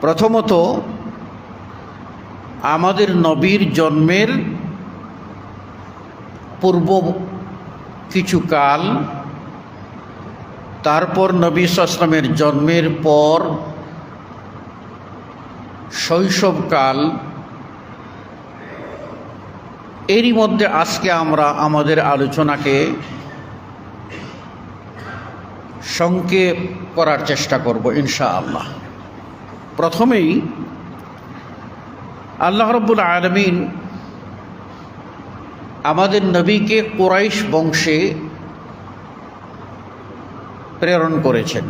প্রথমত আমাদের নবীর জন্মের পূর্ব কিছু কাল, তারপর নবী সাল্লাল্লাহু আলাইহি ওয়াসাল্লামের জন্মের পর শৈশবকাল, এরই মধ্যে আজকে আমরা আমাদের আলোচনাকে সংক্ষেপ করার চেষ্টা করব ইনশাআল্লাহ। প্রথমেই আল্লাহ রাব্বুল আলামিন আমাদের নবীকে কুরাইশ বংশে প্রেরণ করেছেন।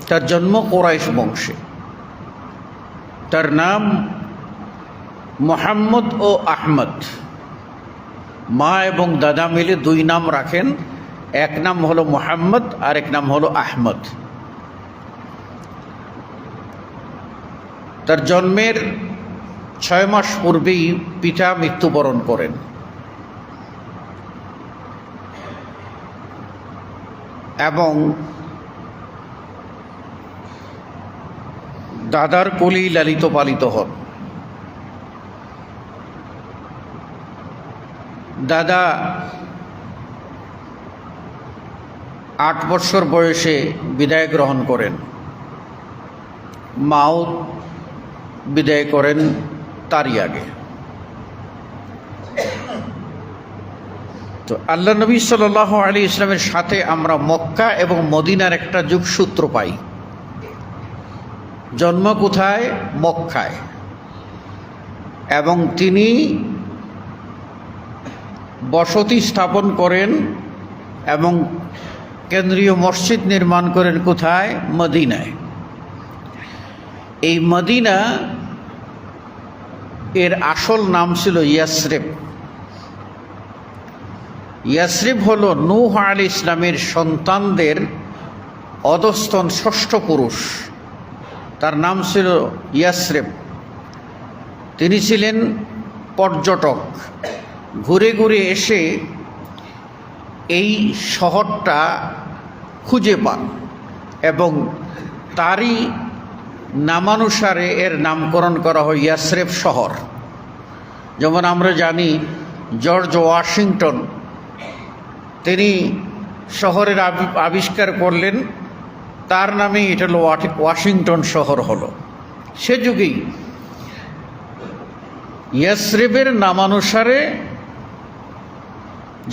তার জন্ম কুরাইশ বংশে। তার নাম মুহাম্মদ ও আহমদ। মা এবং দাদা মিলে দুই নাম রাখেন, এক নাম হলো মুহাম্মদ আর এক নাম হলো আহমদ। তার জন্মের 6 মাস পূর্বেই পিতা মৃত্যুবরণ করেন এবং দাদার কোলেই লালিত পালিত হন। দাদা 8 বছর বয়সে বিদায় গ্রহণ করেন, মাও বিদায় করেন তারই আগে। তো আল্লাহ নবী সাল্লাল্লাহু আলাইহি ওয়াসাল্লামের সাথে আমরা মক্কা এবং মদিনার একটা যোগসূত্র পাই। জন্ম কোথায়? মক্কায়। এবং তিনি বসতি স্থাপন করেন এবং কেন্দ্রীয় মসজিদ নির্মাণ করেন কোথায়? মদিনায়। এই মদিনা এর আসল নাম ছিল ইয়াসরিব। ইয়াসরিব হলো নূহ আলাইহিস সালামের সন্তানদের অধস্তন 6ষ্ঠ পুরুষ। তার নাম ছিল ইয়াসরিব। তিনি ছিলেন পর্যটক, ঘুরে ঘুরে এসে এই শহরটা খুঁজে পান এবং তারই নামানুসারে এর নামকরণ করা হয় ইয়াসরিব শহর। যেমন আমরা জানি জর্জ ওয়াশিংটন, তিনি শহরের আবিষ্কার করলেন, তার নামেই এটা হলো ওয়াশিংটন শহর হলো। সে যুগেই ইয়াসরিবের নামানুসারে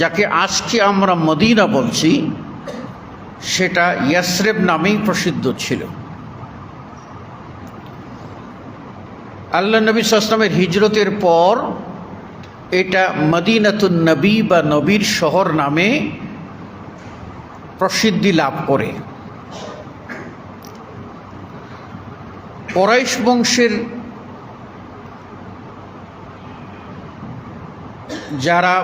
যাকে আজকে আমরা মদিনা বলছি, সেটা ইয়াসরিব নামেই প্রসিদ্ধ ছিল। আল্লাহ নবী সাল্লাল্লাহু আলাইহি ওয়াসাল্লামের হিজরতের পর এটা মদিনাতুন নবী বা নবীর শহর নামে প্রসিদ্ধি লাভ করে। কুরাইশ বংশের যারা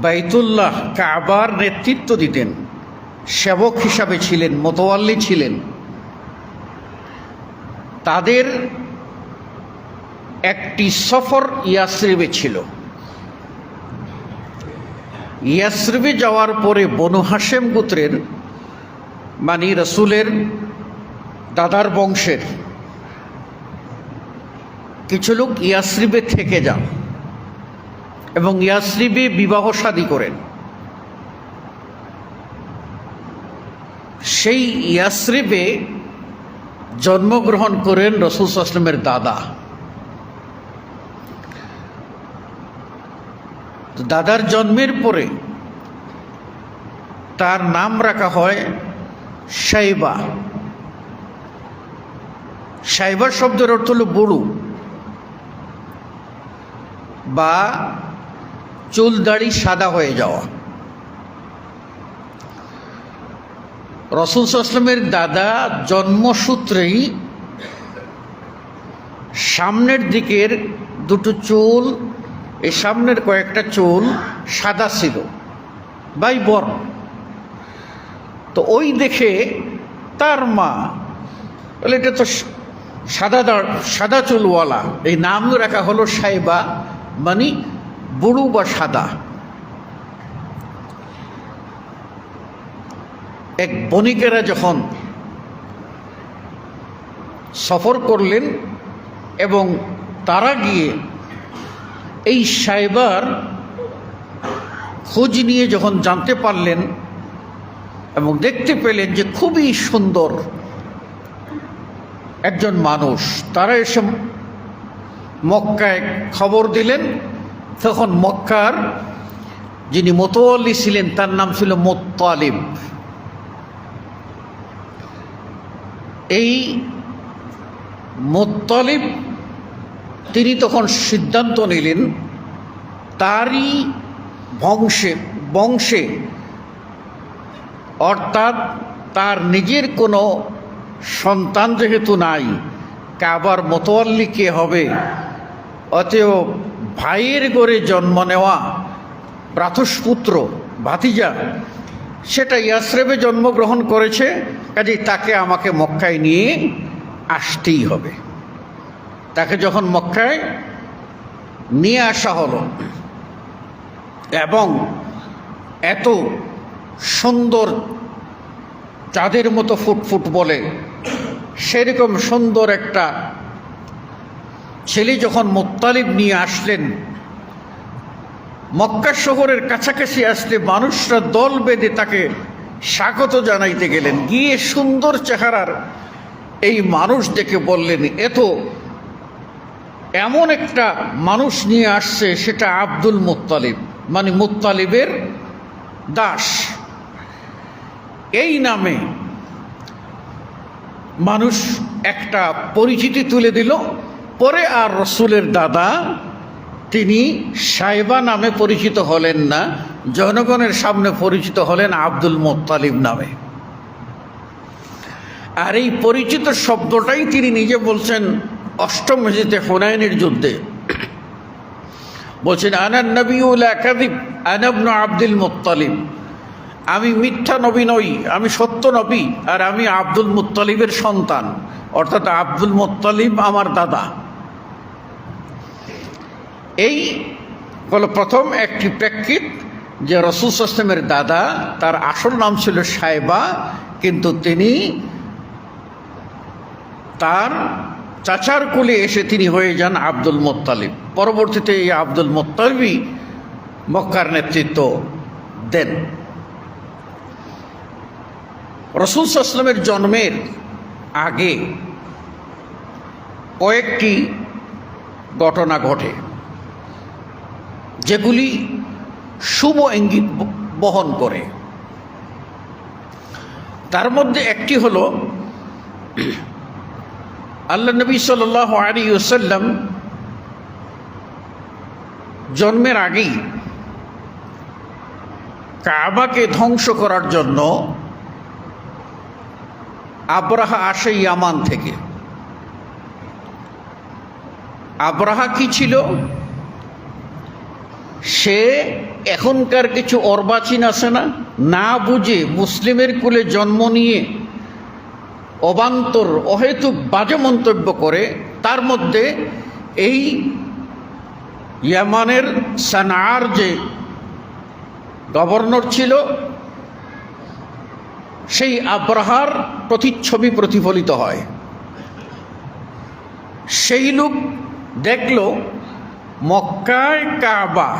বাইতুল্লাহ কাবার নেতৃত্ব দিতেন, সেবক হিসাবে ছিলেন, মোতাওয়াল্লি ছিলেন, তাদের একটি সফর ইয়াসরিবে ছিল। ইয়াসরিবে যাওয়ার পরে বনু হাশেম গোত্রের, মানে রসুলের দাদার বংশের কিছু লোক ইয়াসরিবে থেকে যান এবং ইয়াসরিবে বিবাহ শাদী করেন। সেই ইয়াসরিবে জন্মগ্রহণ করেন রাসূল সাল্লাল্লাহু আলাইহি ওয়াসাল্লামের দাদা। দাদার জন্মের পরে তার নাম রাখা হয় শাইবা। শাইবা শব্দের অর্থ হল বুড়ো বা চুল দাড়ি সাদা হয়ে যাওয়া। রাসূল সাল্লাল্লাহু আলাইহি ওয়াসাল্লামের দাদা জন্মসূত্রেই সামনের দিকের দুটো চুল, এই সামনের কয়েকটা চুল সাদা ছিল, বাই বর্ণ। তো ওই দেখে তার মা বলে, এটা তো সাদা চুলওয়ালা, এই নাম রাখা হলো শাইবা, মানে বুড়ো বা সাদা। এক বণিকেরা যখন সফর করলেন এবং তারা গিয়ে এই সাইবার খোঁজ নিয়ে যখন জানতে পারলেন এবং দেখতে পেলেন যে খুবই সুন্দর একজন মানুষ, তারা এসে মক্কায় খবর দিলেন। তখন মক্কার যিনি মোতওয়াল্লি ছিলেন তার নাম ছিল মুত্তালিব। এই মুত্তালিব তিনি তখন সিদ্ধান্ত নিলেন তারই বংশে অর্থাৎ তার নিজের কোনো সন্তান যেহেতু নাই, কাবার মোতওয়াল্লি কে হবে, অতএব ভাইয়ের ঘরে জন্ম নেওয়া ভ্রাতুষ্পুত্র ভাতিজা সেটা ইয়াসরেবে জন্মগ্রহণ করেছে, কাজেই তাকে আমাকে মক্কায় নিয়ে আসতেই হবে। তাকে যখন মক্কায় নিয়ে আসা হলো এবং এত সুন্দর চাঁদের মতো ফুটফুট বলে সেরকম সুন্দর একটা ছেলে যখন মুত্তালিব নিয়ে আসলেন, মক্কা শহরের কাছাকাছি আসলে মানুষরা দল বেঁধে তাকে স্বাগত জানাইতে গেলেন। গিয়ে সুন্দর চেহারার এই মানুষ দেখে বললেন, এমন একটা মানুষ নিয়ে আসছে, সেটা আব্দুল মুত্তালিব, মানে মুত্তালিবের দাস। এই নামে মানুষ একটা পরিচিতি তুলে দিল। পরে আর রসুলের দাদা তিনি সাইবা নামে পরিচিত হলেন না, জনগণের সামনে পরিচিত হলেন আব্দুল মুত্তালিব নামে। আর এই পরিচিত শব্দটাই তিনি নিজে বলছেন অষ্টম হিজরিতে হুনাইনের যুদ্ধে, বলছেন আনা নবিয়্যু লা কাযিব আনা ইবনু আব্দুল মুত্তালিব, আমি মিথ্যা নবী নই, আমি সত্য নবী, আর আমি আব্দুল মুত্তালিবের সন্তান, অর্থাৎ আব্দুল মুত্তালিব আমার দাদা। এই হলো প্রথম একটি প্রেক্ষিত যে রাসূল সাল্লাল্লাহু আলাইহি ওয়াসাল্লামের দাদা, তার আসল নাম ছিল সাইবা, কিন্তু তিনি তার চাচার কোলে এসে তিনি হয়ে যান আব্দুল মুত্তালিব। পরবর্তীতে এই আব্দুল মুত্তালিবই মক্কার নেতৃত্ব দেন। রাসূল সাল্লাল্লাহু আলাইহি ওয়াসাল্লামের জন্মের আগে কয়েকটি ঘটনা ঘটে যেগুলি শুভ ইঙ্গিত বহন করে। তার মধ্যে একটি হলো আল্লাহ নবী সাল্লাল্লাহু আলাইহি ওয়াসাল্লাম জন্মের আগেই কাবাকে ধ্বংস করার জন্য আবরাহা আসে ইয়ামান থেকে। আবরাহা কি ছিল? সে এখনকার কিছু অর্বাচীন আছে না, না বুঝে মুসলিমের কুলে জন্ম নিয়ে অবান্তর অহেতুক বাজে মন্তব্য করে। তার মধ্যে এই ইয়ামানের সানার যে গভর্নর ছিল, সেই আবরাহার প্রতিচ্ছবি প্রতিফলিত হয়। সেই লোক দেখল মক্কায় কাবা,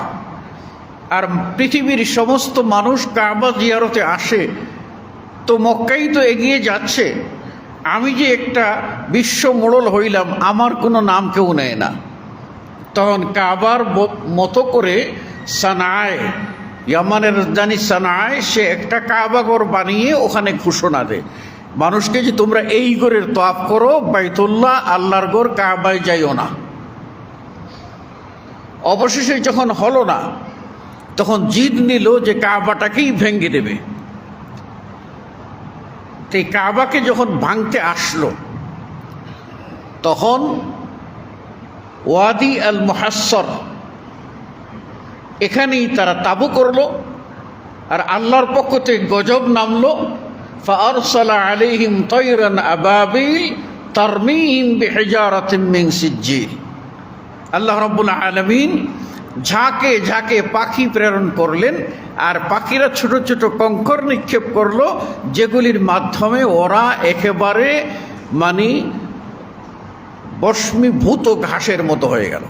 আর পৃথিবীর সমস্ত মানুষ কাবা জিয়ারতে আসে, তো মক্কাই তো এগিয়ে যাচ্ছে, আমি যে একটা বিশ্ব মোড়ল হইলাম, আমার কোনো নাম কেউ নেয় না। তখন কাবার মতো করে সানায়, ইয়ামানের রাজধানী সানায়, সে একটা কাবাঘর বানিয়ে ওখানে ঘোষণা দেয় মানুষকে যে তোমরা এই ঘরের তওয়াফ করো, বাইতুল্লাহ আল্লাহর ঘর, কাবায় যাইও না। অবশেষে যখন হলো না, তখন জিদ নিল যে কাবাটাকেই ভেঙে দেবে। এই কাবাকে যখন ভাঙতে আসলো, তখন ওয়াদি আল মুহাসসর এখানেই তারা তাবু করলো, আর আল্লাহর পক্ষ থেকে গজব নামলো। ফাআরসালা আলাইহিম তায়রান আবাবিল তারমিহিম বিহিজারাতিন মিন সিজ্জিল। আল্লাহ রাব্বুল আলামিন ঝাঁকে ঝাঁকে পাখি প্রেরণ করলেন, আর পাখিরা ছোট ছোট কঙ্কর নিক্ষেপ করলো, যেগুলির মাধ্যমে ওরা একেবারে বস্মীভূত ঘাসের মতো হয়ে গেল,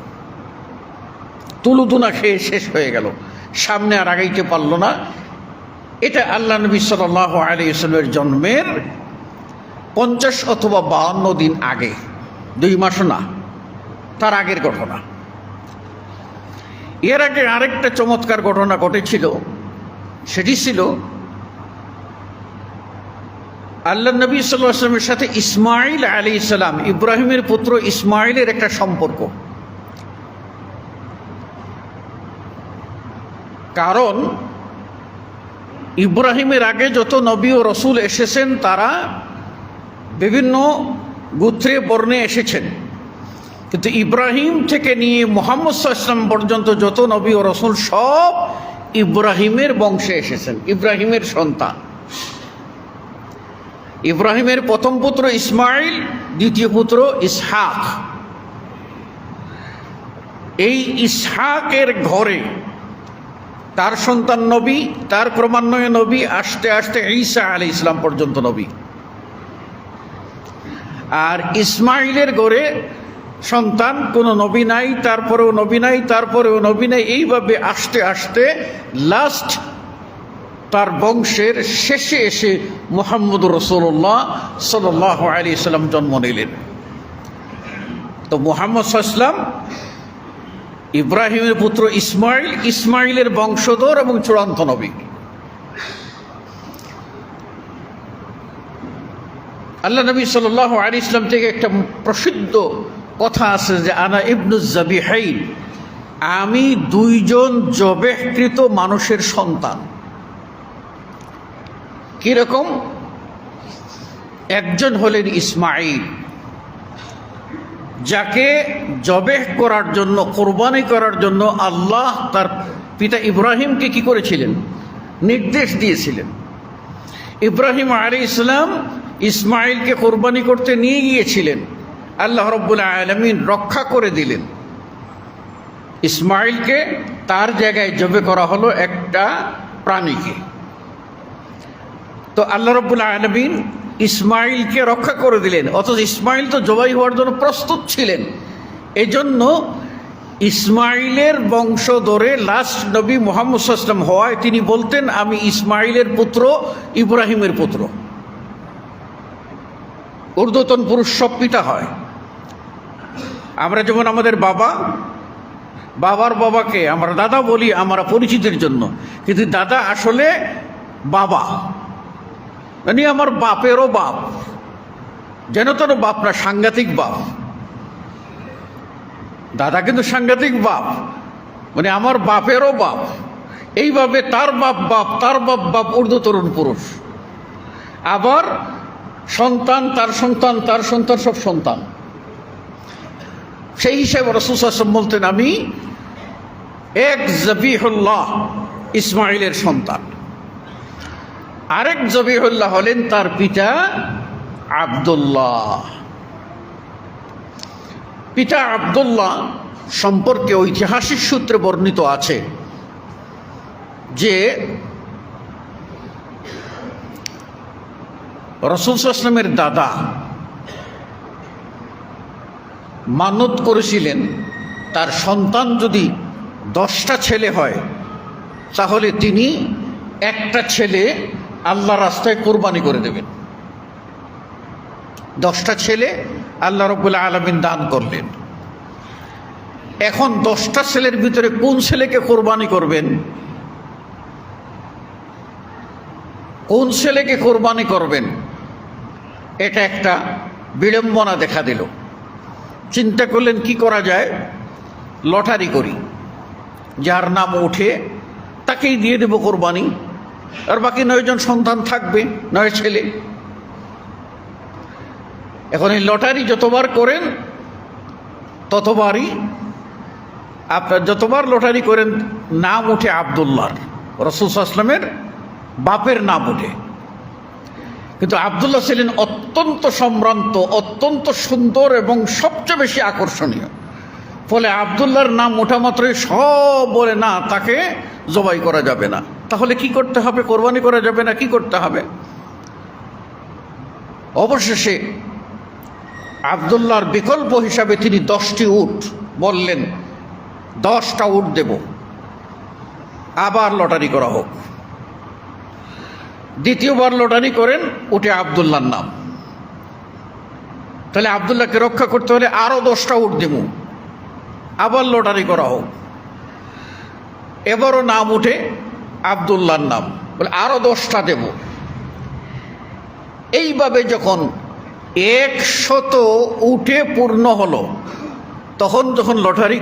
তুলুতুনা খেয়ে শেষ হয়ে গেল, সামনে আর আগাইতে পারল না। এটা আল্লাহ নবী সাল্লাল্লাহু আলাইহি ওয়াসাল্লামের জন্মের 50 অথবা 52 দিন আগে, 2 মাসও না, তার আগের ঘটনা। এর আগে আরেকটা চমৎকার ঘটনা ঘটেছিল, সেটি ছিল আল্লাহ নবী সাল্লাল্লাহু আলাইহি ওয়াসাল্লামের সাথে ইসমাঈল আলাইহিস সালাম, ইব্রাহিমের পুত্র ইসমাঈলের একটা সম্পর্ক। কারণ ইব্রাহিমের আগে যত নবী ও রসুল এসেছেন তারা বিভিন্ন গোত্রে বর্ণে এসেছেন, কিন্তু ইব্রাহিম থেকে নিয়ে মুহাম্মদ সাল্লাল্লাহু আলাইহি ওয়াসাল্লাম পর্যন্ত যত নবী ও রসুল সব ইব্রাহিমের বংশে এসেছেন, ইব্রাহিমের সন্তান। ইব্রাহিমের প্রথম পুত্র ইসমাঈল, দ্বিতীয় পুত্র ইসহাক। এই ইসহাকের ঘরে তার সন্তান নবী, তার ক্রমান্বয়ে নবী, আস্তে আস্তে ঈসা আলাইহিস সালাম পর্যন্ত নবী। আর ইসমাঈলের ঘরে সন্তান কোনো নবী নাই, তারপরেও নবী নাই, তারপরেও নবী নাই, এইভাবে আস্তে আস্তে লাস্ট তার বংশের শেষে এসে মুহাম্মদুর রাসূলুল্লাহ সাল্লাল্লাহু আলাইহি সাল্লাম জন্ম নিলেন। তো মুহাম্মদ সাল্লাল্লাহু আলাইহি সাল্লাম ইব্রাহিমের পুত্র ইসমাঈল, ইসমাঈলের বংশধর এবং চূড়ান্ত নবী। আল্লাহ নবী সাল্লাল্লাহু আলাইহি সাল্লাম থেকে একটা প্রসিদ্ধ কথা আছে যে আনা ইবনুজ জাবিহাইন, আমি 2 জন জবেহকৃত মানুষের সন্তান। কিরকম? একজন হলেন ইসমাঈল, যাকে জবেহ করার জন্য, কোরবানি করার জন্য আল্লাহ তার পিতা ইব্রাহিমকে কি করেছিলেন? নির্দেশ দিয়েছিলেন। ইব্রাহিম আলাইহিস সালাম ইসমাঈলকে কোরবানি করতে নিয়ে গিয়েছিলেন, আল্লাহ রাব্বুল আলামিন রক্ষা করে দিলেন। ইসমাঈলকে তার জায়গায় জবে করা হলো একটা প্রাণীকে। তো আল্লাহ রাব্বুল আলামিন ইসমাঈলকে রক্ষা করে দিলেন, অথচ ইসমাঈল তো জবাই হওয়ার জন্য প্রস্তুত ছিলেন। এজন্য ইসমাঈলের বংশ ধরে লাস্ট নবী মুহাম্মদ সাল্লাল্লাহু আলাইহি ওয়াসাল্লাম হওয়ায় তিনি বলতেন, আমি ইসমাঈলের পুত্র, ইব্রাহিমের পুত্র। ঊর্ধ্বতন পুরুষ সব পিতা হয়। আমরা যেমন আমাদের বাবার বাবাকে আমরা দাদা বলি আমরা পরিচিতির জন্য, কিন্তু দাদা আসলে বাবা, মানে আমার বাপেরও বাপ, যেন তোর বাপ না, সাংঘাতিক বাপ। দাদা কিন্তু সাংঘাতিক বাপ, মানে আমার বাপেরও বাপ। এইভাবে তার বাপ বাপ, তার বাপ বাপ, ঊর্ধ্বতন পুরুষ। আবার সন্তান, তার সন্তান, তার সন্তান, সব সন্তান। সেই হিসাবে রাসূল সাল্লাল্লাহু আলাইহি ওয়াসাল্লাম বলতেন, আমি এক জবিহুল্লাহ, ইসমাঈলের সন্তান। আরেক জবিহুল্লাহ হলেন তার পিতা আব্দুল্লাহ। পিতা আব্দুল্লাহ সম্পর্কে ঐতিহাসিক সূত্রে বর্ণিত আছে যে রাসূল সাল্লাল্লাহু আলাইহি ওয়াসাল্লামের দাদা মানত করেছিলেন, তার সন্তান যদি 10টা ছেলে হয় তাহলে তিনি একটা ছেলে আল্লাহ রাস্তায় কোরবানি করে দেবেন। 10টা ছেলে আল্লাহ রাব্বুল আলামিন দান করলেন। এখন 10টা ছেলের ভিতরে কোন ছেলেকে কোরবানি করবেন, কোন ছেলেকে কোরবানি করবেন, এটা একটা বিড়ম্বনা দেখা দিল। চিন্তা করলেন কি করা যায়, লটারি করি, যার নাম ওঠে তাকেই দিয়ে দেব কোরবানি, আর বাকি 9 জন সন্তান থাকবে, 9 ছেলে। এখন এই লটারি যতবার করেন ততবারই আপনার, যতবার লটারি করেন নাম ওঠে আব্দুল্লাহর, রাসূল সাল্লাল্লাহু আলাইহি ওয়াসাল্লামের বাপের নাম ওঠে। কিন্তু আব্দুল্লাহ ছিলেন অত্যন্ত সম্ভ্রান্ত, অত্যন্ত সুন্দর এবং সবচেয়ে বেশি আকর্ষণীয়। ফলে আব্দুল্লাহর নাম ওঠা মাত্রই সব বলে, না, তাকে জবাই করা যাবে না। তাহলে কি করতে হবে? কোরবানি করা যাবে না, কি করতে হবে? অবশেষে আবদুল্লাহর বিকল্প হিসাবে তিনি 10টি উট বললেন, 10টা উট দেব, আবার লটারি করা হোক। দ্বিতীয়বার লটারি করেন, উঠে আবদুল্লাহর নাম। তাহলে আবদুল্লাহকে রক্ষা করতে হলে আরো 10টা উট দেব, আবার লটারি করা হোক। এবারও নাম উঠে আবদুল্লাহর নাম, বলে আরো 10টা দেব। এইভাবে যখন 100 উঠে পূর্ণ হলো, যখন লটারি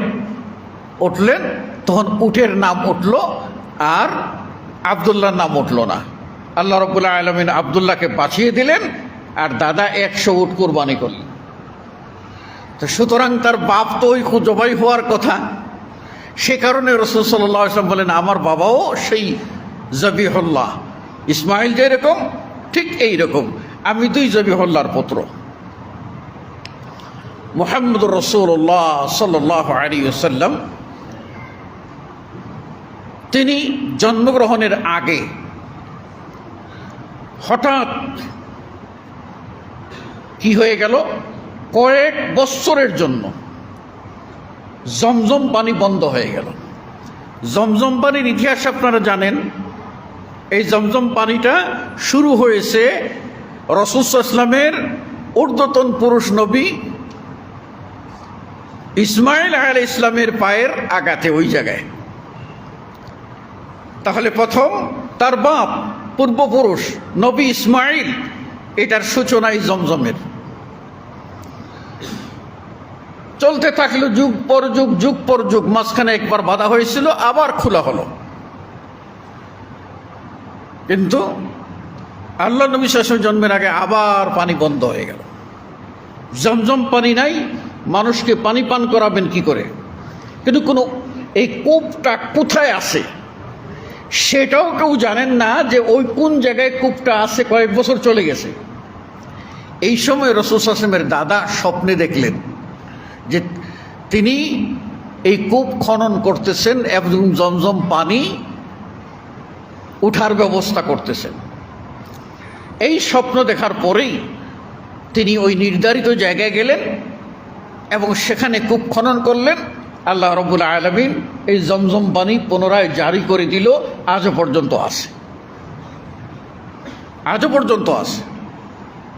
উঠলেন, তখন উটের নাম উঠল, আর আবদুল্লাহর নাম উঠল না। আল্লাহ রাব্বুল আলামিন আবদুল্লাহকে বাঁচিয়ে দিলেন, আর দাদা 100 উট কুরবানি করলেন। তো সুতরাং তার বাপ তো ওই জবাই হওয়ার কথা, সে কারণে রাসূল সাল্লাল্লাহু আলাইহি ওয়াসাল্লাম বলেন, আমার বাবাও সেই জবিহুল্লাহ, ইসমাইল যেরকম ঠিক এই রকম, আমি 2 জবিহুল্লাহর পুত্র। মুহাম্মদুর রাসূলুল্লাহ সাল্লাল্লাহু আলাইহি ওয়াসাল্লাম তিনি জন্মগ্রহণের আগে হঠাৎ কি হয়ে গেল, কয়েক বছরের জন্য জমজম পানি বন্ধ হয়ে গেল। জমজম পানির ইতিহাস আপনারা জানেন। এই জমজম পানিটা শুরু হয়েছে রাসূল সাল্লাল্লাহু আলাইহি ওয়াসাল্লামের ঊর্ধ্বতন পুরুষ নবী ইসমাইল আলাইহিস ইসলামের পায়ের আঘাতে, ওই জায়গায়। তাহলে প্রথম তার বাপ, পূর্বপুরুষ নবী ইসমাইল, এটার সূচনাই জমজমের। চলতে থাকলো যুগ পর যুগ, যুগ পর যুগ। মাঝখানে একবার বাধা হয়েছিল, আবার খোলা হলো। কিন্তু আল্লাহ নবী সাল্লাল্লাহু আলাইহি ওয়াসাল্লাম জন্মের আগে আবার পানি বন্ধ হয়ে গেল। জমজম পানি নাই, মানুষকে পানি পান করাবেন কি করে? কিন্তু এই কূপটা কোথায় আছে সেটাও কেউ জানেন না, যে ওই কোন জায়গায় কূপটা আছে। কয়েক বছর চলে গেছে। এই সময় রাসূল সাল্লাল্লাহু আলাইহি ওয়াসাল্লামের দাদা স্বপ্নে দেখলেন যে তিনি এই কূপ খনন করতেছেন এবং জমজম পানি উঠার ব্যবস্থা করতেছেন। এই স্বপ্ন দেখার পরেই তিনি ওই নির্ধারিত জায়গায় গেলেন এবং সেখানে কূপ খনন করলেন। আল্লাহ রাব্বুল আলামিন এই জমজম পানি পুনরায় জারি করে দিল। আজও পর্যন্ত আছে, আজও পর্যন্ত আছে।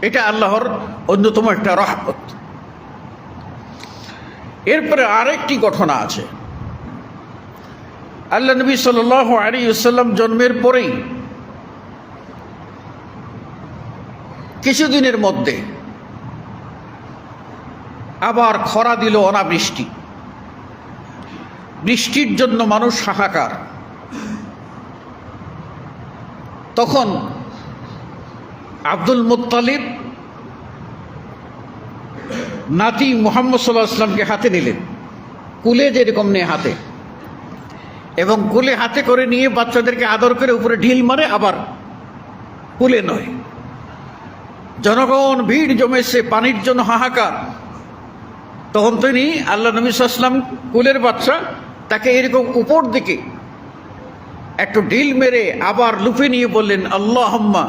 এটা আল্লাহর অন্যতম একটা রহমত। এরপরে আরেকটি ঘটনা আছে। আল্লাহ নবী সাল্লাল্লাহু আলাইহি ওয়াসাল্লাম জন্মের পরেই কিছুদিনের মধ্যে আবার খরা দিল, অনাবৃষ্টি। বৃষ্টির জন্য মানুষ হাহাকার। তখন আব্দুল মুত্তালিব নাতি মুহাম্মদ সাল্লাল্লাহু আলাইহি ওয়াসাল্লামকে হাতে নিলেন, কুলে যেরকম নিয়ে হাতে, এবং কুলে হাতে করে নিয়ে বাচ্চাদেরকে আদর করে উপরে ঢিল মারে, আবার কুলে নয়। জনগণ ভিড় জমেছে, পানির জন্য হাহাকার। তখন তিনি আল্লাহ নবী সাল্লাল্লাহু আলাইহি ওয়াসাল্লাম কুলের বাচ্চা, তাকে এরকম উপর দিকে একটু ঢিল মেরে আবার লুফে নিয়ে বললেন, আল্লাহুম্মা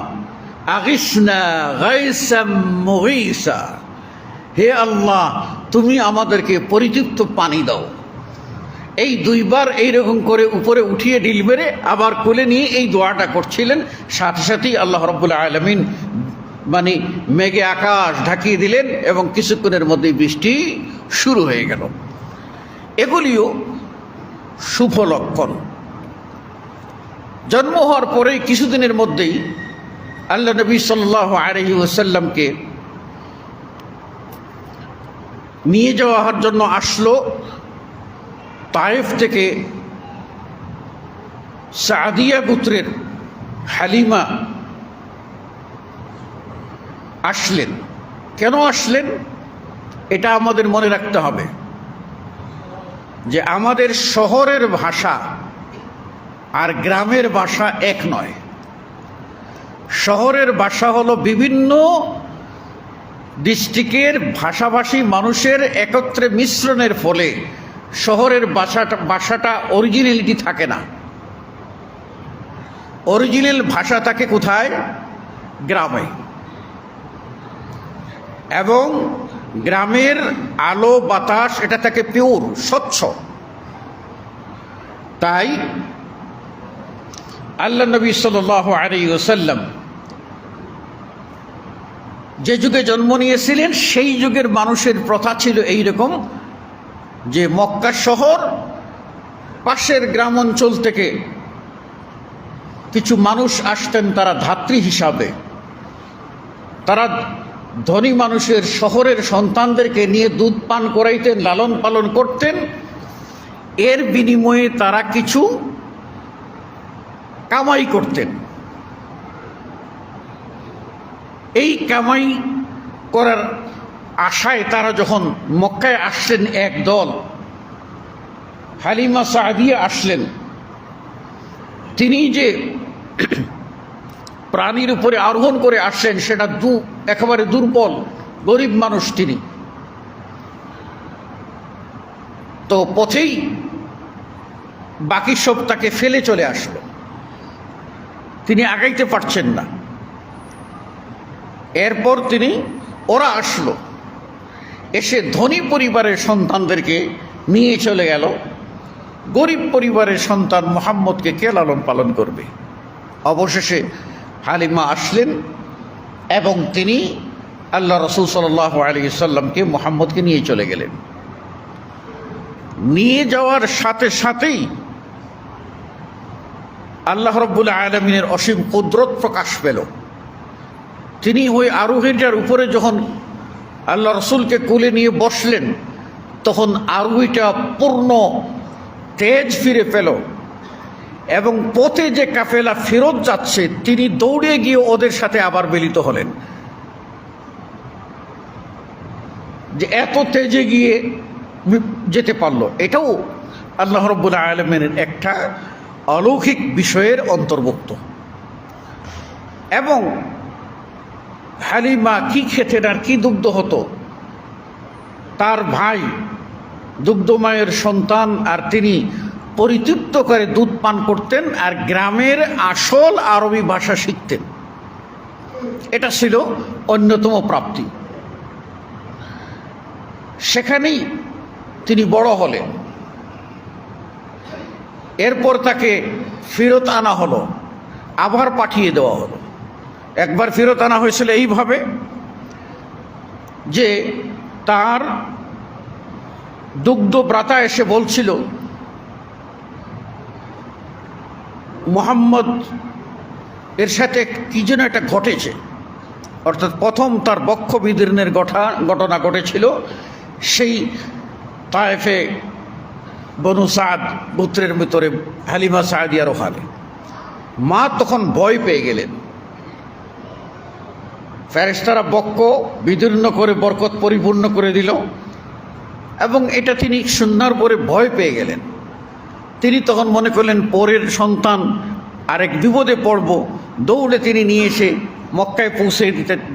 আগিসনা গায়সাম মুগীসা, হে আল্লাহ তুমি আমাদেরকে পরিতৃপ্ত পানি দাও। এই 2বার এইরকম করে উপরে উঠিয়ে ঢিল মেরে আবার কোলে নিয়ে এই দোয়াটা করছিলেন। সাথে সাথেই আল্লাহ রাব্বুল আলামিন মেঘে আকাশ ঢাকিয়ে দিলেন এবং কিছুক্ষণের মধ্যেই বৃষ্টি শুরু হয়ে গেল। এগুলিও শুভ লক্ষণ। জন্ম হওয়ার পরেই কিছুদিনের মধ্যেই আল্লাহ নবী সাল্লাল্লাহু আলাইহি ওয়াসাল্লামকে নিয়ে যাওয়ার জন্য আসলো তায়েফ থেকে সাদিয়া গোত্রের হালিমা আসলেন। কেন আসলেন এটা আমাদের মনে রাখতে হবে, যে আমাদের শহরের ভাষা আর গ্রামের ভাষা এক নয়। শহরের ভাষা হলো বিভিন্ন ডিস্ট্রিক্টের ভাষাভাষী মানুষের একত্রে মিশ্রণের ফলে শহরের ভাষাটা অরিজিনালিটি থাকে না। অরিজিনাল ভাষা থাকে কোথায়? গ্রামে। এবং গ্রামের আলো বাতাস এটা থাকে পিওর, স্বচ্ছ। তাই আল্লাহ নবী সাল্লাল্লাহু আলাইহি ওয়াসাল্লাম যে যুগে জন্ম নিয়েছিলেন সেই যুগের মানুষের প্রথা ছিল এই রকম যে মক্কা শহর পাশের গ্রাম অঞ্চল থেকে কিছু মানুষ আসতেন, তারা ধাত্রী হিসাবে। তারা ধনী মানুষের শহরের সন্তানদেরকে নিয়ে দুধ পান করাইতেন, লালন পালন করতেন। এর বিনিময়ে তারা কিছু কামাই করতেন। এই কামাই করার আশায় তারা যখন মক্কায় আসলেন, এক দল হালিমা সাদিয়া আসলেন। তিনি যে প্রাণীর উপরে আরোহণ করে আসলেন সেটা একেবারে দুর্বল, গরিব মানুষ তিনি। তো পথেই বাকি সব তাকে ফেলে চলে আসলো, তিনি আগাইতে পারছেন না। এরপর ওরা আসলো, এসে ধনী পরিবারের সন্তানদেরকে নিয়ে চলে গেল। গরিব পরিবারের সন্তান মুহাম্মদকে কে লালন পালন করবে? অবশেষে হালিমা আসলেন এবং তিনি আল্লাহ রাসূল সাল্লাল্লাহু আলাইহি সাল্লামকে মুহাম্মদকে নিয়ে চলে গেলেন। নিয়ে যাওয়ার সাথে সাথেই আল্লাহ রাব্বুল আলামিনের অসীম কুদরত প্রকাশ পেল। তিনি ওই আরোহীটার উপরে যখন আল্লাহ রসুলকে কোলে নিয়ে বসলেন, তখন আরোহীটা পূর্ণ তেজ ফিরে পেল এবং পথে যে কাফেলা ফেরত যাচ্ছে তিনি দৌড়ে গিয়ে ওদের সাথে আবার মিলিত হলেন। যে এত তেজে গিয়ে যেতে পারল, এটাও আল্লাহ রাব্বুল আলামিনের একটা অলৌকিক বিষয়ের অন্তর্ভুক্ত। এবং হালিমা কি খেতেন আর কি দুগ্ধ হতো, তার ভাই দুগ্ধময়ের সন্তান, আর তিনি পরিতৃপ্ত করে দুধ পান করতেন আর গ্রামের আসল আরবি ভাষা শিখতেন। এটা ছিল অন্যতম প্রাপ্তি। সেখানেই তিনি বড় হলেন। এরপর তাকে ফেরত আনা হলো, আবার পাঠিয়ে দেওয়া হলো। একবার ফেরত আনা হয়েছিল এইভাবে যে তার দুগ্ধ ব্রাতা এসে বলছিল মুহাম্মদ এর সাথে কি যেন একটা ঘটেছে, অর্থাৎ প্রথম তার বক্ষ বিদীর্ণের ঘটনা ঘটেছিল সেই তায়েফে বনু সাদ গোত্রের ভিতরে হালিমা সাদিয়ার ওখানে। মা তখন ভয় পেয়ে গেলেন। ফেরেশতারা বক্ষ বিদীর্ণ করে বরকত পরিপূর্ণ করে দিল এবং এটা তিনি শোনার পরে ভয় পেয়ে গেলেন। তিনি তখন মনে করলেন পরের সন্তান আরেক বিপদে পড়ব। দৌড়ে তিনি নিয়ে এসে মক্কায় পৌঁছে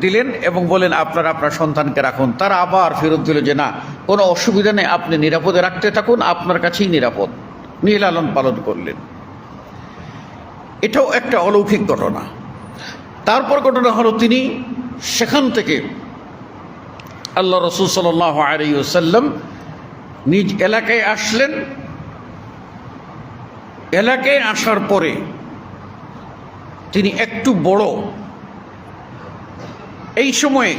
দিলেন এবং বলেন আপনারা আপনার সন্তানকে রাখুন। তারা আবার ফেরত দিল যে না, কোনো অসুবিধা নেই, আপনি নিরাপদে রাখতে থাকুন, আপনার কাছেই নিরাপদ। নিয়ে লালন পালন করলেন। এটাও একটা অলৌকিক ঘটনা। তারপর ঘটনা হলো তিনি সেখান থেকে আল্লাহ রাসূল সাল্লাল্লাহু আলাইহি ওয়াসাল্লাম নিজ এলাকায় আসলেন। এলাকায় আসার পরে তিনি একটু বড়। এই সময়ে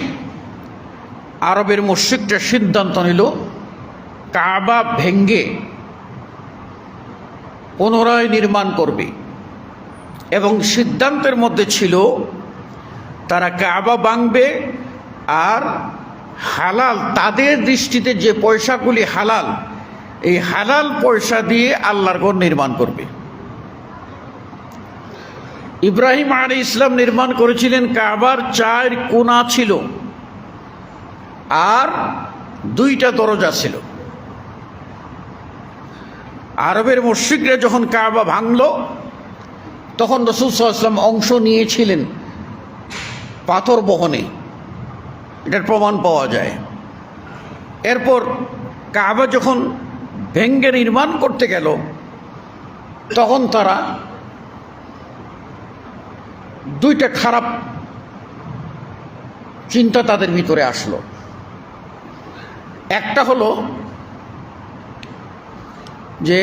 আরবের মুশরিকরা সিদ্ধান্ত নিল কাবা ভেঙ্গে পুনরায় নির্মাণ করবে এবং সিদ্ধান্তের মধ্যে ছিল তারা কাবা ভাঙবে আর হালাল, তাদের দৃষ্টিতে যে পয়সাগুলি হালাল, এই হালাল পয়সা দিয়ে আল্লাহর ঘর নির্মাণ করবে। ইব্রাহিম আলাইহিস সালাম নির্মাণ করেছিলেন, কাবার 4 কোণা ছিল আর 2টা দরজা ছিল। আরবের মুশরিকরা যখন কাবা ভাঙল তখন রাসূল সাল্লাল্লাহু আলাইহি ওয়াসাল্লাম অংশ নিয়েছিলেন পাথর বহনে, এটার প্রমাণ পাওয়া যায়। এরপর কাবা যখন ভেঙ্গে নির্মাণ করতে গেল তখন তারা 2টা খারাপ চিন্তা তাদের ভিতরে আসলো। একটা হলো যে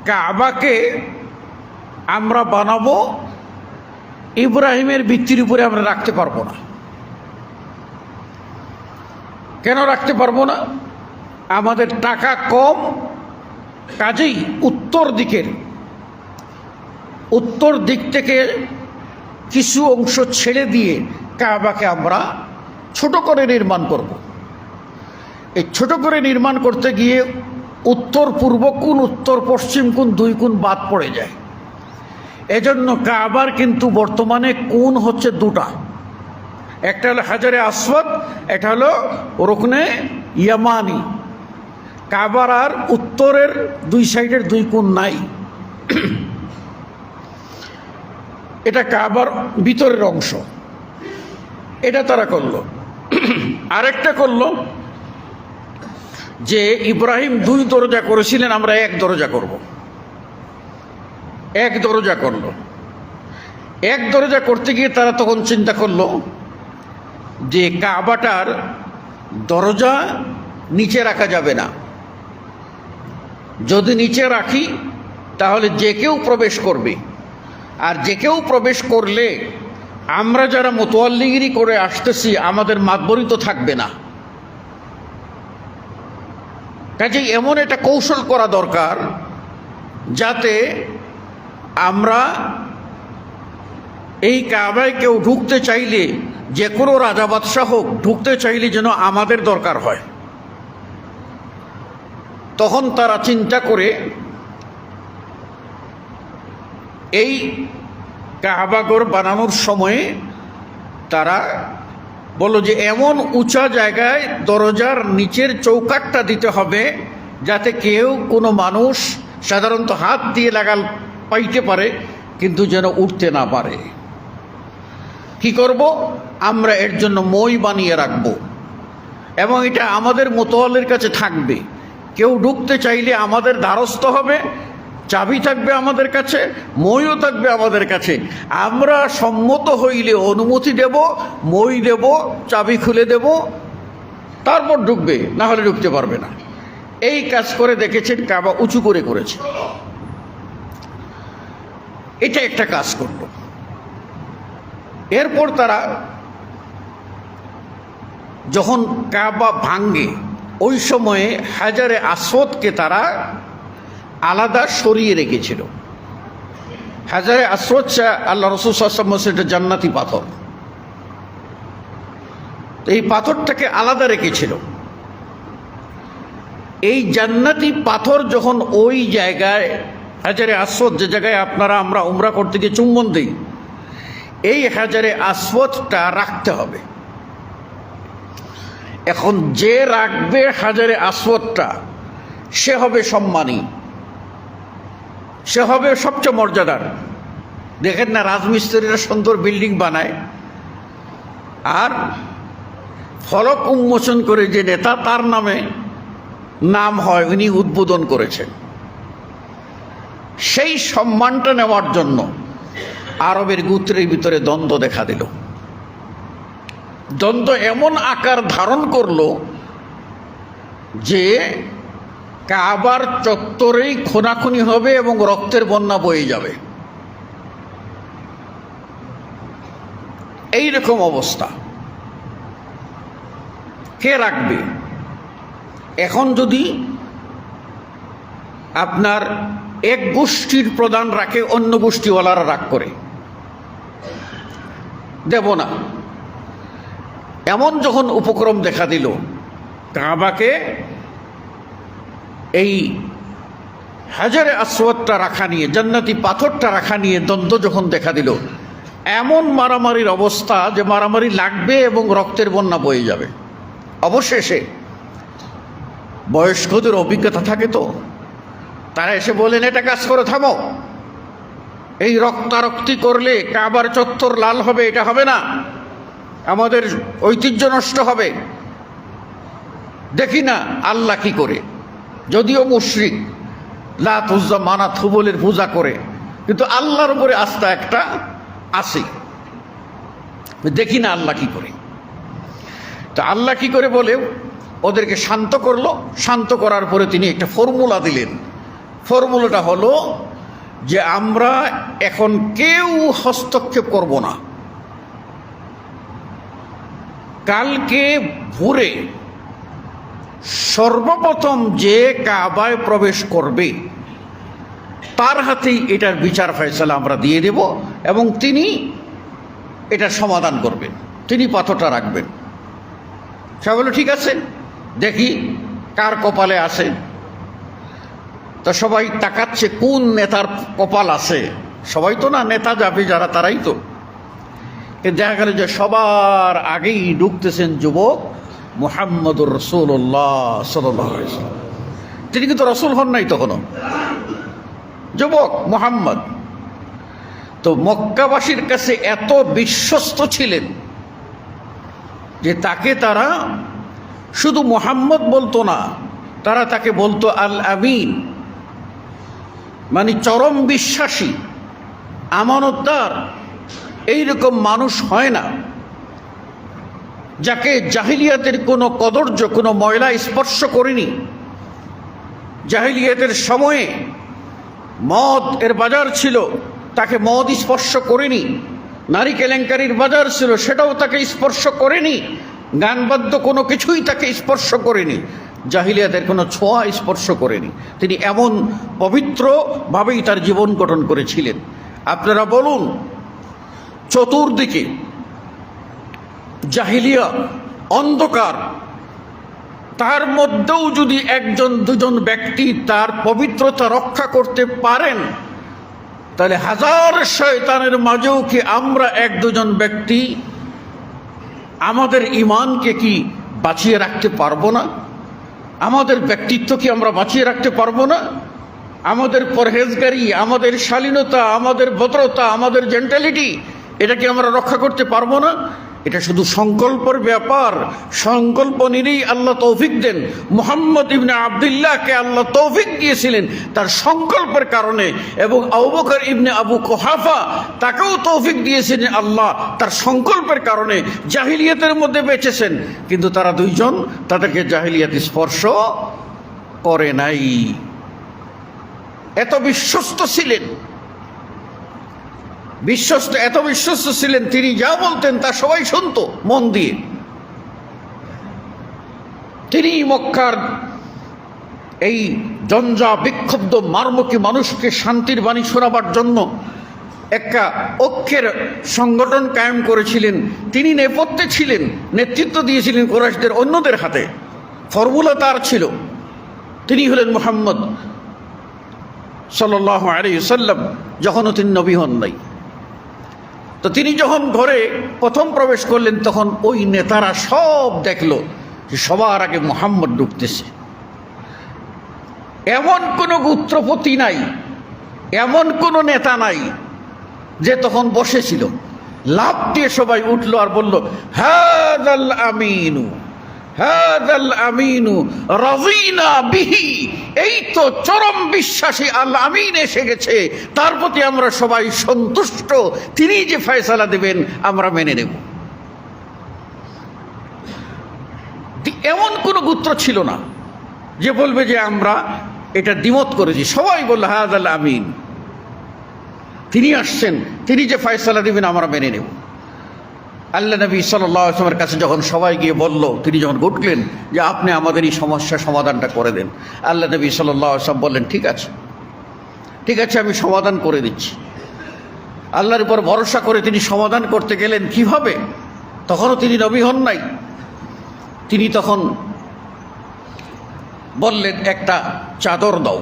কাবাকে আমরা বানাবো, ইব্রাহিমের ভিত্তির উপরে আমরা রাখতে পারবো না। কেন রাখতে পারবো না? আমাদের টাকা কম, কাজেই উত্তর দিক থেকে কিছু অংশ ছেড়ে দিয়ে কাবাকে আমরা ছোট করে নির্মাণ করব। এই ছোট করে নির্মাণ করতে গিয়ে উত্তর পূর্ব কোণ, উত্তর পশ্চিম কোণ, দুই কোণ বাদ পড়ে যায়। এজন্য কাবার কিন্তু বর্তমানে কোণ হচ্ছে দুটা, একটা হলো হাজারে আসওয়াদ, একটা হলো রুকনে ইয়ামানি। কাবার আর উত্তরের দুই সাইডের দুই কোণ নাই। এটা কাবার ভিতরের অংশ, এটা তারা করলো। আরেকটা করলো যে ইব্রাহিম 2 দরজা করেছিলেন, আমরা 1 দরজা করব। 1 দরজা করলো। 1 দরজা করতে গিয়ে তারা তখন চিন্তা করলো যে কাবাটার দরজা নিচে রাখা যাবে না। যদি নিচে রাখি তাহলে যে কেউ প্রবেশ করবে, আর যে কেউ প্রবেশ করলে আমরা যারা মোতোয়াল্লিগিরি করে আসতেছি আমাদের মাতবরি তো থাকবে না। কাজেই এমন একটা কৌশল করা দরকার যাতে আমরা এই কাবায় কেউ ঢুকতে চাইলে, যে কোনো রাজা বাদশাহ হোক, ঢুকতে চাইলে যেন আমাদের দরকার হয়। তখন তারা চিন্তা করে এই কাবাঘর বানানোর সময়ে তারা বলল যে এমন উঁচা জায়গায় দরজার নিচের চৌকাঠটা দিতে হবে যাতে কেউ, কোনো মানুষ সাধারণত হাত দিয়ে পাইতে পারে কিন্তু যেন উঠতে না পারে। কি করব? আমরা এর জন্য মই বানিয়ে রাখব এবং এটা আমাদের মোতোয়াল্লির কাছে থাকবে। কেউ ঢুকতে চাইলে আমাদের দ্বারস্থ হবে, চাবি থাকবে আমাদের কাছে, মইও থাকবে আমাদের কাছে। আমরা সম্মত হইলে অনুমতি দেব, মই দেব, চাবি খুলে দেব, তারপর ঢুকবে, না হলে ঢুকতে পারবে না। এই কাজ করে দেখেছেন, কাবা উঁচু করে করেছে। এটা একটা কাজ করল। এরপর তারা যখন কাবা ভাঙ্গে, ওই সময়ে হাজারে আসওয়াদকে তারা আলাদা সরিয়ে রেখেছিল। হাজারে আসওয়াদ আল্লাহ রাসূল সাল্লাল্লাহু আলাইহি ওয়াসাল্লাম, এটা জান্নাতি পাথর। এই পাথরটাকে আলাদা রেখেছিল। এই জান্নাতি পাথর যখন ওই জায়গায়, হাজারে আসওয়াদ যে জায়গায় আমরা উমরা করতে গিয়ে চুম্বন দিই, এই হাজারে আসওয়াদটা রাখতে হবে। এখন যে রাখবে হাজারে আসওয়াদটা, সে হবে সম্মানী, সে হবে সবচেয়ে মর্যাদার। দেখেন না, রাজমিস্ত্রিরা সুন্দর বিল্ডিং বানায়, আর ফলক উন্মোচন করে যে নেতা, তার নাম হয়, উনি উদ্বোধন করেছেন। সেই সম্মানটা নেওয়ার জন্য আরবের গোত্রের ভিতরে দ্বন্দ্ব দেখা দিল। দ্বন্দ্ব এমন আকার ধারণ করলো যে কাবার চত্বরেই খুনাখুনি হবে এবং রক্তের বন্যা বয়ে যাবে। এই রকম অবস্থা। কে রাখবে? এখন যদি আপনার এক গোষ্ঠীর প্রধান রাখে, অন্য গোষ্ঠীওয়ালারা রাগ করে, দেব না। এমন যখন উপক্রম দেখা দিল, কাবাকে এই হাজারে আসওয়াদটা রাখা নিয়ে, জান্নাতি পাথরটা রাখা নিয়ে দ্বন্দ্ব যখন দেখা দিল, এমন মারামারির অবস্থা যে মারামারি লাগবে এবং রক্তের বন্যা বয়ে যাবে। অবশেষে বয়স্কদের অভিজ্ঞতা থাকে তো, তারা এসে বলেন, এটা কাজ করে থামো, এই রক্তারক্তি করলে কাবার চত্বর লাল হবে, এটা হবে না, আমাদের ঐতিহ্য নষ্ট হবে। দেখি না আল্লাহ কি করে, যদিও মুশরিক, লাত উজ্জা মানাত হুবলের পূজা করে, কিন্তু আল্লাহর উপরে আস্থা একটা আছে। দেখি না আল্লাহ কি করে। তো আল্লাহ কি করে বলে, ওদেরকে শান্ত করলো। শান্ত করার পরে তিনি একটা ফর্মুলা দিলেন। ফর্মুলাটা হলো যে আমরা এখন কেউ হস্তক্ষেপ করব না। কালকে ভোরে সর্বপ্রথম যে কাবায় প্রবেশ করবে তার হাতেই এটার বিচার ফয়সালা আমরা দিয়ে দেব এবং তিনি এটার সমাধান করবেন, তিনি পাথরটা রাখবেন। সে বলল ঠিক আছে, দেখি কার কপালে আসে। তো সবাই তাকাচ্ছে কোন নেতার কপাল আছে। সবাই তো না, নেতা যাবে যারা তারাই তো। দেখা গেল যে সবার আগেই ঢুকতেছেন যুবক মুহাম্মদুর রাসূলুল্লাহ সাল্লাল্লাহু আলাইহি ওয়াসাল্লাম। তিনি কিন্তু রসুল হন নাই তখনও, যুবক মুহাম্মদ। তো মক্কাবাসীর কাছে এত বিশ্বস্ত ছিলেন যে তাকে তারা শুধু মুহাম্মদ বলতো না, তারা তাকে বলতো আল আমিন, মানে চরম বিশ্বাসী, আমানতদার। এইরকম মানুষ হয় না যাকে জাহিলিয়াতের কোনো কদর্য, কোনো ময়লা স্পর্শ করেনি। জাহিলিয়াতের সময়ে মদ এর বাজার ছিল, তাকে মদ স্পর্শ করেনি। নারী কেলেঙ্কারির বাজার ছিল, সেটাও তাকে স্পর্শ করেনি। গানবাদ্য কোনো কিছুই তাকে স্পর্শ করেনি। জাহিলিয়াতের কোনো ছোঁয়া স্পর্শ করেনি। তিনি এমন পবিত্রভাবেই তার জীবন গঠন করেছিলেন। আপনারা বলুন, চতুর্দিকে জাহিলিয়া অন্ধকার, তার মধ্যেও যদি একজন দুজন ব্যক্তি তার পবিত্রতা রক্ষা করতে পারেন, তাহলে হাজার শয়তানের মাঝেও কি আমরা এক দুজন ব্যক্তি আমাদের ঈমানকে কি বাঁচিয়ে রাখতে পারবো না? আমাদের ব্যক্তিত্ব কি আমরা বাঁচিয়ে রাখতে পারবো না? আমাদের পরহেজগারি, আমাদের শালীনতা, আমাদের ভদ্রতা, আমাদের জেন্টালিটি, এটা কি আমরা রক্ষা করতে পারবো না? এটা শুধু সংকল্পের ব্যাপার। সংকল্প নিলেই আল্লাহ তৌফিক দেন। মুহাম্মদ ইবনে আবদুল্লাহকে আল্লাহ তৌফিক দিয়েছিলেন তার সংকল্পের কারণে, এবং আবু বকর ইবনে আবু কুহাফা তাকেও তৌফিক দিয়েছিলেন আল্লাহ তার সংকল্পের কারণে। জাহিলিয়াতের মধ্যে বেঁচেছেন, কিন্তু তারা দুইজন তাদেরকে জাহিলিয়াত স্পর্শ করে নাই। এত বিশ্বস্ত ছিলেন, এত বিশ্বস্ত ছিলেন, তিনি যা বলতেন তা সবাই শুনতো মন দিয়ে। তিনি মক্কার এই জঞ্জা বিক্ষুব্ধ মারমুখী মানুষকে শান্তির বাণী শোনাবার জন্য একটা ঐক্যের সংগঠন কায়েম করেছিলেন। তিনি নেপথ্যে ছিলেন, নেতৃত্ব দিয়েছিলেন কুরাইশদের অন্যদের হাতে। ফর্মুলা তার ছিল। তিনি হলেন মুহাম্মদ সাল্লাল্লাহু আলাইহি ওয়াসাল্লাম, যখনও তিনি নবী হন নাই। তো তিনি যখন ঘরে প্রথম প্রবেশ করলেন, তখন ওই নেতারা সব দেখলো যে সবার আগে মুহাম্মদ ঢুকতেছে। এমন কোনো গোত্রপতি নাই, এমন কোনো নেতা নাই যে তখন বসেছিল। লাফ দিয়ে সবাই উঠলো আর বলল, হাযাল আমিনু, হাযাল আমিনু রাযিনা বিহি। এই তো চরম বিশ্বাসী আল আমিন এসে গেছে, তার প্রতি আমরা সবাই সন্তুষ্ট, তিনি যে ফয়সালা দেবেন আমরা মেনে নেব। এমন কোনো গোত্র ছিল না যে বলবে যে আমরা এটা দ্বিমত করেছি। সবাই বলল হাযাল আমিন, তিনি আসছেন, তিনি যে ফয়সালা দেবেন আমরা মেনে নেব। আল্লাহ নবী সাল্লাল্লাহু আলাইহি ওয়াসাল্লামের কাছে যখন সবাই গিয়ে বলল, তিনি যখন উঠলেন যে আপনি আমাদের এই সমস্যার সমাধানটা করে দেন, আল্লাহ নবী সাল্লাল্লাহু আলাইহি ওয়াসাল্লাম বললেন, ঠিক আছে, ঠিক আছে, আমি সমাধান করে দিচ্ছি। আল্লাহর উপর ভরসা করে তিনি সমাধান করতে গেলেন। কিভাবে? তখনও তিনি নবী হন নাই। তিনি তখন বললেন, একটা চাদর দাও,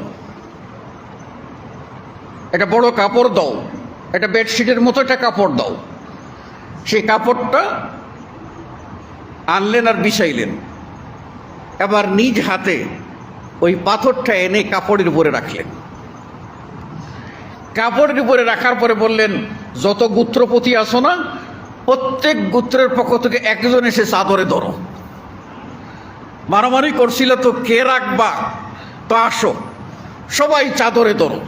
একটা বড় কাপড় দাও, একটা বেডশিটের মতো একটা কাপড় দাও। সেই কাপড়টা আনলেন আর বিছাইলেন। এবার নিজ হাতে ওই পাথরটা এনে কাপড়ের উপরে রাখলেন। কাপড়ের উপরে রাখার পরে বললেন, যত গোত্রপতি আসো না, প্রত্যেক গোত্রের পক্ষ থেকে একজন এসে চাদরে ধরো। মারামারি করছিল তো কে রাখবা, তো আসো সবাই চাদরে ধরো,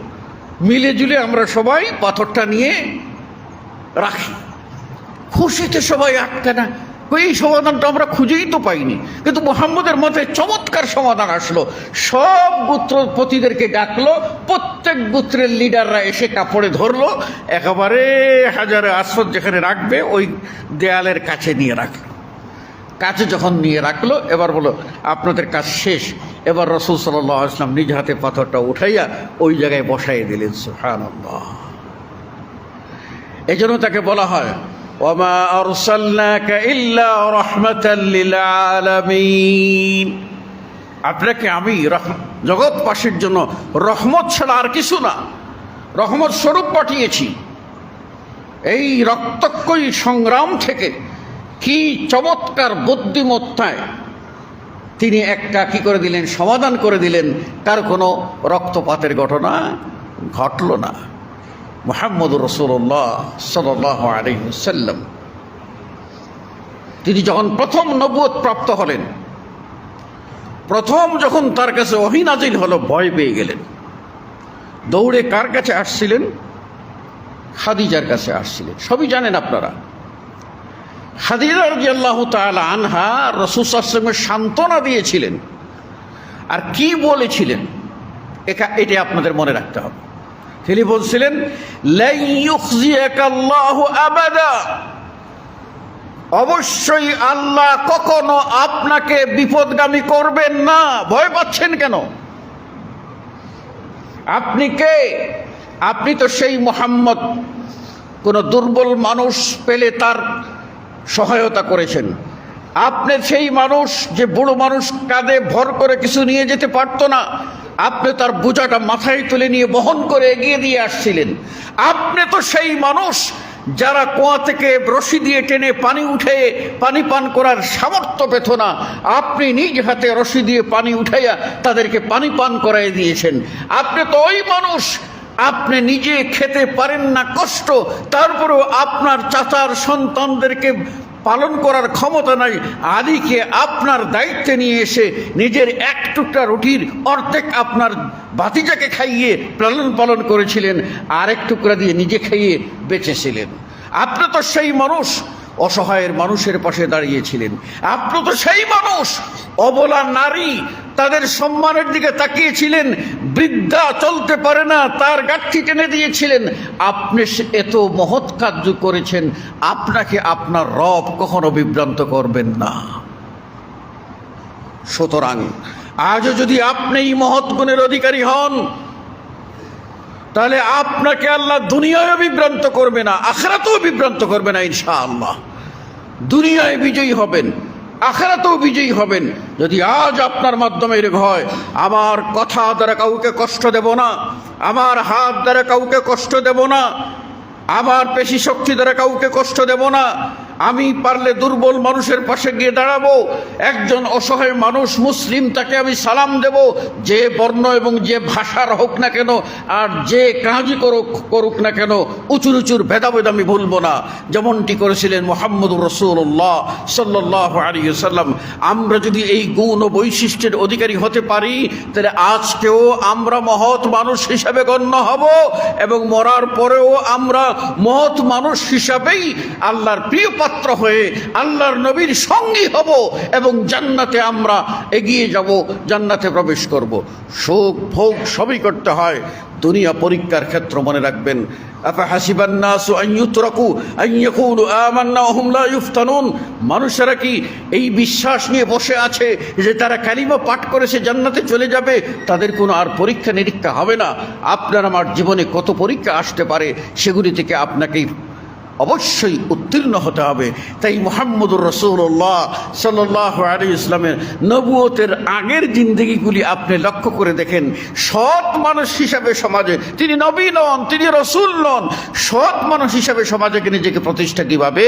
মিলে জুলে আমরা সবাই পাথরটা নিয়ে রাখি। খুশিতে সবাই আটকানা, এই সমাধানটা আমরা খুঁজেই তো পাইনি, কিন্তু মুহাম্মদের মতে চমৎকার সমাধান আসলো। সব গোত্রপতিদেরকে ডাকলো, প্রত্যেক গোত্রের লিডাররা এসে কাপড়ে ধরলো, একেবারে হাজারে আসফদ যেখানে রাখবে ওই দেয়ালের কাছে নিয়ে রাখলো। কাছে যখন নিয়ে রাখলো, এবার বলো আপনাদের কাজ শেষ। এবার রাসূল সাল্লাল্লাহু আলাইহি ওয়াসাল্লাম নিজ হাতে পাথরটা উঠাইয়া ওই জায়গায় বসাইয়ে দিলেন। সুবহানাল্লাহ। এই জন্য তাকে বলা হয় ওয়ামা আরসালনাকা ইল্লা রাহমাতাল লিল আলামিন, আপনাকে আমি জগৎবাসীর জন্য রহমত ছাড়া আর কিছু না, রহমত স্বরূপ পাঠিয়েছি। এই রক্তক্ষয়ী সংগ্রাম থেকে কি চমৎকার বুদ্ধিমত্তায় তিনি একটা কি করে দিলেন, সমাধান করে দিলেন। তার কোনো রক্তপাতের ঘটনা ঘটল না। মুহাম্মদুর রাসূলুল্লাহ সাল্লাল্লাহু আলাইহি ওয়াসাল্লাম তিনি যখন প্রথম নবুয়ত প্রাপ্ত হলেন, প্রথম যখন তার কাছে ওহী নাজিল হলো, ভয় পেয়ে গেলেন। দৌড়ে কার কাছে আসছিলেন? খাদিজার কাছে আসছিলেন। সবই জানেন আপনারা। খাদিজা রাদিয়াল্লাহু তাআলা আনহা রাসূল সাল্লাল্লাহু আলাইহি ওয়াসাল্লামের সান্ত্বনা দিয়েছিলেন। আর কি বলেছিলেন এটা আপনাদের মনে রাখতে হবে। তিনি বলছিলেন লা ইউখজিয়াকাল্লাহু আবাদা, অবশ্যই আল্লাহ কখনো আপনাকে বিপদগামী করবেন না। ভয় পাচ্ছেন কেন? আপনি কে? আপনি তো সেই মুহাম্মদ, কোন দুর্বল মানুষ পেলে তার সহায়তা করেছেন। আপনি সেই মানুষ যে বুড়ো মানুষ কাঁধে ভর করে কিছু নিয়ে যেতে পারত না, আপনি তার বোঝাটা মাথায় তুলে নিয়ে বহন করে এগিয়ে দিয়ে আসছিলেন। আপনি তো সেই মানুষ যারা কুয়া থেকে রশি দিয়ে টেনে পানি উঠে পানি পান করার সামর্থ্য পেত না, আপনি নিজ হাতে রশি দিয়ে পানি উঠাইয়া তাদেরকে পানি পান করাই দিয়েছেন। আপনি তো ওই মানুষ, আপনি নিজে খেতে পারেন না কষ্ট, তারপরেও আপনার চাচার সন্তানদেরকে পালন করার ক্ষমতা নাই, আলীকে আপনার দায়িত্বে নিয়ে এসে নিজের এক টুকরা রুটির অর্ধেক আপনার ভাতিজাকে খাইয়ে লালন পালন করেছিলেন, আরেক টুকরা দিয়ে নিজে খাইয়ে বেঁচেছিলেন। আপনি তো সেই মানুষ অসহায়ের মানুষের পাশে দাঁড়িয়েছিলেন। আপনি তো সেই মানুষ অবলা নারী তাদের সম্মানের দিকে তাকিয়েছিলেন, বৃদ্ধা চলতে পারে না তার গাঁঠি টেনে দিয়েছিলেন। আপনি এত মহৎ কার্য করেছেন, আপনাকে আপনার রব কখনো বিভ্রান্ত করবেন না। সুতরাং আজও যদি আপনি এই মহৎ গুণের অধিকারী হন, তাহলে আপনাকে আল্লাহ দুনিয়ায় বিভ্রান্ত করবে না, আখিরাতেও বিভ্রান্ত করবে না ইনশাআল্লাহ। দুনিয়ায় বিজয়ী হবেন, আখিরাতেও বিজয়ী হবেন। যদি আজ আপনার মাধ্যমে এরকম হয়, আমার কথা দ্বারা কাউকে কষ্ট দেব না, আমার হাত দ্বারা কাউকে কষ্ট দেব না, আমার পেশি শক্তি দ্বারা কাউকে কষ্ট দেব না, আমি পারলে দুর্বল মানুষের পাশে গিয়ে দাঁড়াবো, একজন অসহায় মানুষ মুসলিম তাকে আমি সালাম দেব, যে বর্ণ এবং যে ভাষার হোক না কেন, আর যে কাজই করুক না কেন, উঁচুর উঁচুর ভেদাভেদ আমি ভুলবো না, যেমনটি করেছিলেন মুহাম্মদুর রাসূলুল্লাহ সাল্লাল্লাহু আলাইহি ওয়াসাল্লাম। আমরা যদি এই গুণ ও বৈশিষ্ট্যের অধিকারী হতে পারি, তাহলে আজকেও আমরা মহৎ মানুষ হিসাবে গণ্য হব, এবং মরার পরেও আমরা মহৎ মানুষ হিসাবেই আল্লাহর প্রিয় পাত্র হয়ে আল্লাহর নবীর সঙ্গী হব, এবং জান্নাতে আমরা এগিয়ে যাব, জান্নাতে প্রবেশ করব। সুখ ভোগ সবই করতে হয়, দুনিয়া পরীক্ষার ক্ষেত্র মনে রাখবেন। আফাহাসিবান নাসু আন ইউতরাকু আন ইয়াকুলু আমান্না ওয়া হুম লা ইফতানুন, মানুষেরা কি এই বিশ্বাস নিয়ে বসে আছে যে তারা কালিমা পাঠ করেছে জান্নাতে চলে যাবে, তাদের কোনো আর পরীক্ষা নিরীক্ষা হবে না? আপনার আমার জীবনে কত পরীক্ষা আসতে পারে, সেগুলি থেকে আপনাকে অবশ্যই উত্তীর্ণ হতে হবে। তাই মুহাম্মদুর রাসূলুল্লাহ সাল্লাল্লাহু আলাইহি ওয়াসাল্লামের নবুয়তের আগের জিন্দেগিগুলি আপনি লক্ষ্য করে দেখেন। সৎ মানুষ হিসাবে সমাজে তিনি নবী নন, তিনি রাসূল নন, সৎ মানুষ হিসাবে সমাজে নিজেকে প্রতিষ্ঠা কিভাবে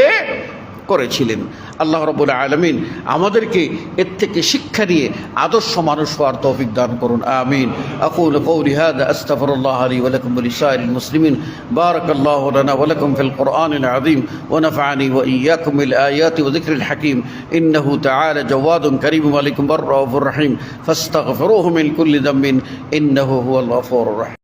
করেছিলেন। আল্লাহ রাব্বুল আলামিন আমাদেরকে এর থেকে শিক্ষা নিয়ে আদর্শ মানুষ হওয়ার তৌফিক দান করুন। আমিন। আকুলু কওলি হাযা আস্তাগফিরুল্লাহ লি ওয়া লাকুম ওয়া লিসাইরিল মুসলিমিন। বারাকাল্লাহু লানা ওয়া লাকুম ফিল কুরআনিল আযীম ওয়া নাফা'নি ওয়া ইয়্যাকুম বিল আয়াতি ওয়া যিকরিল হাকীম। ইন্নাহু তাআলা জাওয়াদুন কারীমুন ওয়া আলাইকুম রাউফুর রহিম ফাস্তাগফিরুহু মিন কুল্লি যামবিন ইন্নাহু হুয়াল গফুরুর রহিম।